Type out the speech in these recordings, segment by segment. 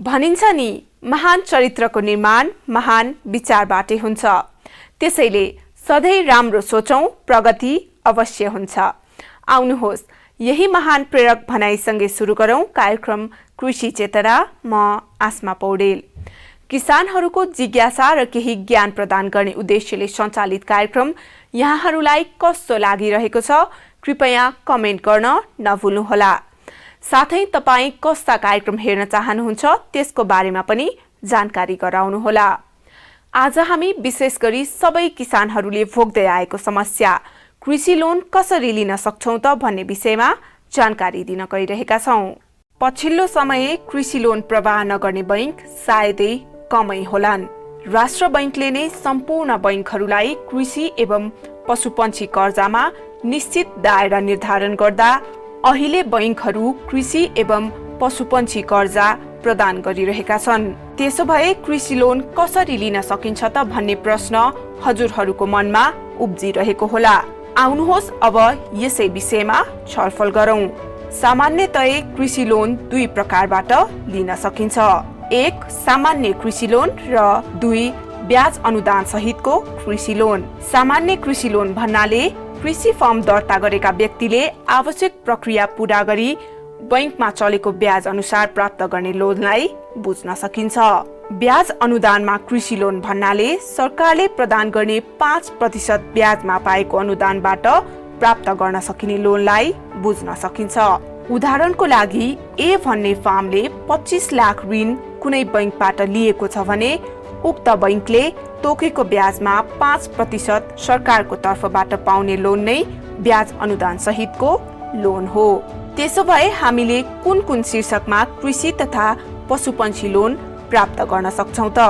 भनिन्छ नि, महान चरित्रको निर्माण महान विचारबाटै हुन्छ। त्यसैले सधैँ राम्रो सोचौं, प्रगति अवश्य हुन्छ। आउनुहोस् यही महान प्रेरक भनाइसँगै सुरु गरौं कार्यक्रम कृषि चेतना। म आस्मा पौडेल। किसानहरूको जिज्ञासा र केही ज्ञान प्रदान गर्ने उद्देश्यले सञ्चालित कार्यक्रम यहाँहरूलाई कस्तो लागिरहेको छ कृपया कमेन्ट गर्न नभुल्नुहोला। साथै तपाई कस्ता कार्यक्रम हेर्न चाहनुहुन्छ त्यसको बारेमा पनि जानकारी गराउनुहोला। आज हामी विशेष गरी सबै किसानहरूले भोग्दै आएको समस्या कृषि लोन कसरी लिन सक्छौं त भन्ने विषयमा जानकारी दिन गइरहेका छौं। पछिल्लो समय कृषि लोन प्रवाह नगर्ने बैंक सायदै कमै होलान्। राष्ट्र बैंकले नै सम्पूर्ण बैंकहरूलाई कृषि एवं पशुपन्छी कर्जामा निश्चित दायरा निर्धारण गर्दा अहिले बैंकहरू कृषि एवं पशुपन्छी कर्जा प्रदान गरिरहेका छन्। त्यसो भए कृषि लोन कसरी लिन सकिन्छ त भन्ने प्रश्न हजुरहरूको मनमा उब्जिरहेको होला। आउनुहोस् अब यसै विषयमा छलफल गरौं। सामान्यतया कृषि लोन दुई प्रकारबाट लिन सकिन्छ। एक सामान्य कृषि लोन र दुई ब्याज अनुदान सहितको कृषि लोन। सामान्य कृषि लोन भन्नाले कृषि फर्म दर्ता गरेका व्यक्तिले आवश्यक प्रक्रिया पूरा गरी बैंकमा चलेको ब्याज अनुसार प्राप्त गर्ने लोनलाई बुझ्न सकिन्छ। ब्याज अनुदानमा कृषि लोन भन्नाले सरकारले प्रदान गर्ने 5% ब्याजमा पाएको अनुदानबाट प्राप्त गर्न सकिने लोनलाई बुझ्न सकिन्छ। उदाहरणको लागि ए भन्ने फार्मले 25 लाख ऋण कुनै बैंकबाट लिएको छ भने उक्त बैंकले तोकेको ब्याजमा 5% सरकारको तर्फबाट पाउने लोन नै ब्याज अनुदान सहितको लोन हो। त्यसो भए हामीले कुन कुन शीर्षकमा कृषि तथा पशुपन्छी लोन प्राप्त गर्न सक्छौं त?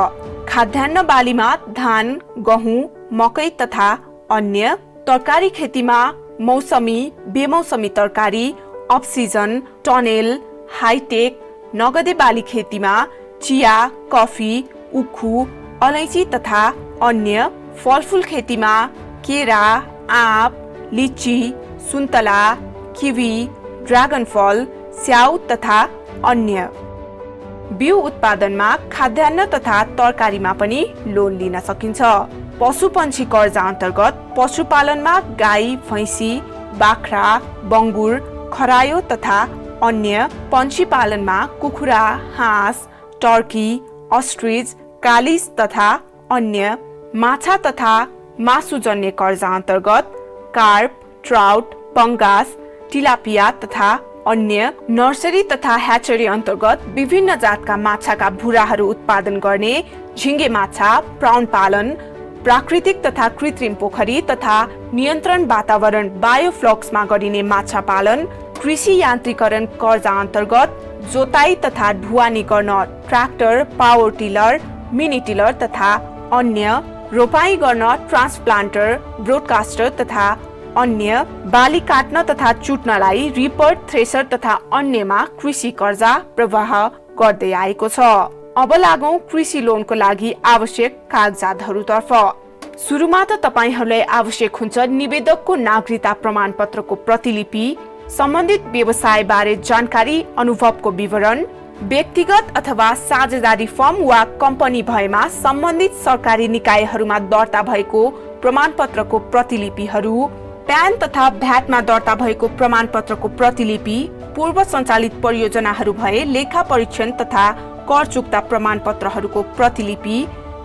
खाद्यान्न बालीमा धान, गहुँ, मकै तथा अन्य, तरकारी खेतीमा मौसमी, बेमौसमी तरकारी, अफ सिजन, टनेल, हाइटेक, नगदे बाली खेतीमा चिया, कफी, उखु, अलैँची तथा अन्य, फलफूल खेतीमा केरा, आँप, लिची, सुन्तला, किवी, ड्रागन फल, स्याउ तथा अन्य। बिउ उत्पादनमा खाद्यान्न तथा तरकारीमा पनि लोन लिन सकिन्छ। पशुपन्छी कर्जा अन्तर्गत पशुपालनमा गाई, भैँसी, बाख्रा, बङ्गुर, खरायो तथा अन्य, पन्छी पालनमा कुखुरा, हाँस, टर्की, अस्ट्रिच, कालिज तथा अन्य, माछा तथा मासुजन्य कर्जा अन्तर्गत कार्प, ट्राउट, पंगास, टिलापिया तथा अन्य, नर्सरी तथा ह्याचरी अन्तर्गत विभिन्न जातका माछाका भुराहरू उत्पादन गर्ने झिंगे माछा, प्राउन पालन, प्राकृतिक तथा कृत्रिम पोखरी तथा नियन्त्रण वातावरण बायोफ्लक्समा गरिने माछा पालन, कृषि यान्त्रिकरण कर्जा अन्तर्गत जोताई तथा ढुवानी गर्न tractor, power tiller, mini tiller तथा अन्य, रोपाई गर्न ट्रान्सप्लान्टर, ब्रोडकास्टर तथा अन्य, बाली काट्न तथा चुट्नलाई रिपर, थ्रेसर तथा अन्यमा कृषि कर्जा प्रवाह गर्दै आएको छ। अब लागौं कृषि लोनको लागि आवश्यक कागजातहरूतर्फ। सुरुमा त तपाईहरूलाई आवश्यक हुन्छ निवेदकको नागरिकता प्रमाणपत्रको प्रतिलिपि, सम्बन्धित व्यवसाय बारे जानकारी, अनुभवको विवरण, व्यक्तिगत अथवा साझेदारी फर्म वा कम्पनी भएमा सम्बन्धित सरकारी निकायहरूमा दर्ता भएको प्रमाणपत्रको प्रतिलिपिहरू, प्यान तथा भ्याटमा दर्ता भएको प्रमाणपत्रको प्रतिलिपि, पूर्व सञ्चालित परियोजनाहरू भए लेखा परीक्षण तथा कर चुक्ता प्रमाणपत्रहरूको प्रतिलिपि,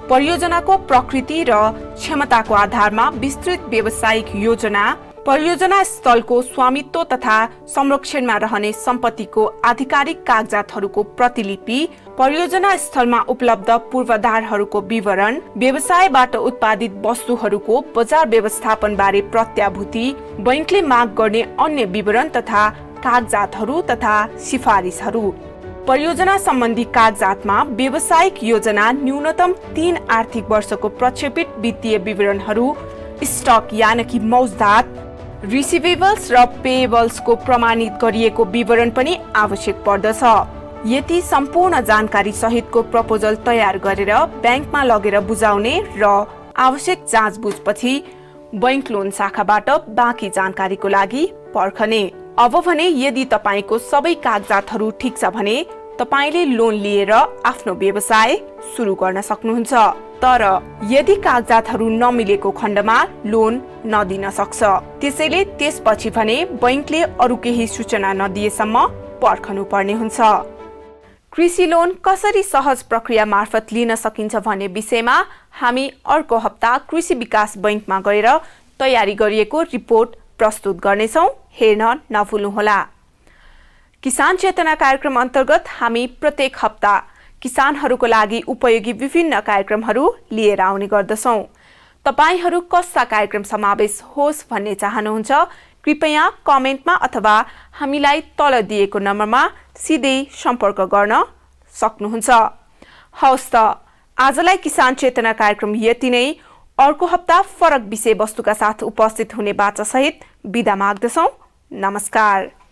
परियोजनाको प्रकृति र क्षमताको आधारमा विस्तृत व्यावसायिक योजना, परियोजना स्थलको स्वामित्व तथा संरक्षणमा रहने सम्पत्तिको आधिकारिक कागजातहरूको प्रतिलिपि, परियोजना स्थलमा उपलब्ध पूर्वाधारहरूको विवरण, व्यवसायबाट उत्पादित वस्तुहरूको बजार व्यवस्थापन बारे प्रत्याभूति, बैंकले माग गर्ने अन्य विवरण तथा कागजातहरू तथा सिफारिसहरू। परियोजना सम्बन्धी कागजातमा व्यावसायिक योजना, न्यूनतम 3 आर्थिक वर्षको प्रक्षेपित वित्तीय विवरणहरू, स्टक यानि कि मौजदात, रिसिभेबल्स र पेएबल्सको प्रमाणित गरिएको विवरण पनि आवश्यक पर्दछ। यति सम्पूर्ण जानकारी सहितको प्रपोजल तयार गरेर ब्याङ्कमा लगेर बुझाउने र आवश्यक जाँचबुझपछि बैंक लोन शाखाबाट बाँकी जानकारीको लागि पर्खने। अब भने यदि तपाईको सबै कागजातहरू ठिक छ भने तपाईले लोन लिएर आफ्नो व्यवसाय सुरु गर्न सक्नुहुन्छ। तर यदि कागजातहरू नमिलेको खण्डमा लोन नदिन सक्छ। त्यसैले त्यसपछि भने बैंकले अरु केही सूचना नदिएसम्म पर्खनु पर्ने हुन्छ। कृषि लोन कसरी सहज प्रक्रिया मार्फत लिन सकिन्छ भन्ने विषयमा हामी अर्को हप्ता कृषि विकास बैंकमा गएर तयारी गरिएको रिपोर्ट प्रस्तुत गर्नेछौं। हेर्न नभुल्नुहोला। किसान चेतना कार्यक्रम अन्तर्गत हामी प्रत्येक हप्ता किसानहरूको लागि उपयोगी विभिन्न कार्यक्रमहरू लिएर आउने गर्दछौं। तपाईहरू कस्ता कार्यक्रम समावेश होस् भन्ने चाहनुहुन्छ, कृपया कमेन्टमा अथवा हामीलाई तल दिएको नम्बरमा सिधै सम्पर्क गर्न सक्नुहुन्छ। हवस् त, आजलाई किसान चेतना कार्यक्रम यति नै। अर्को हप्ता फरक विषयवस्तुका साथ उपस्थित हुने बाचा सहित बिदा माग्दछौं। नमस्कार।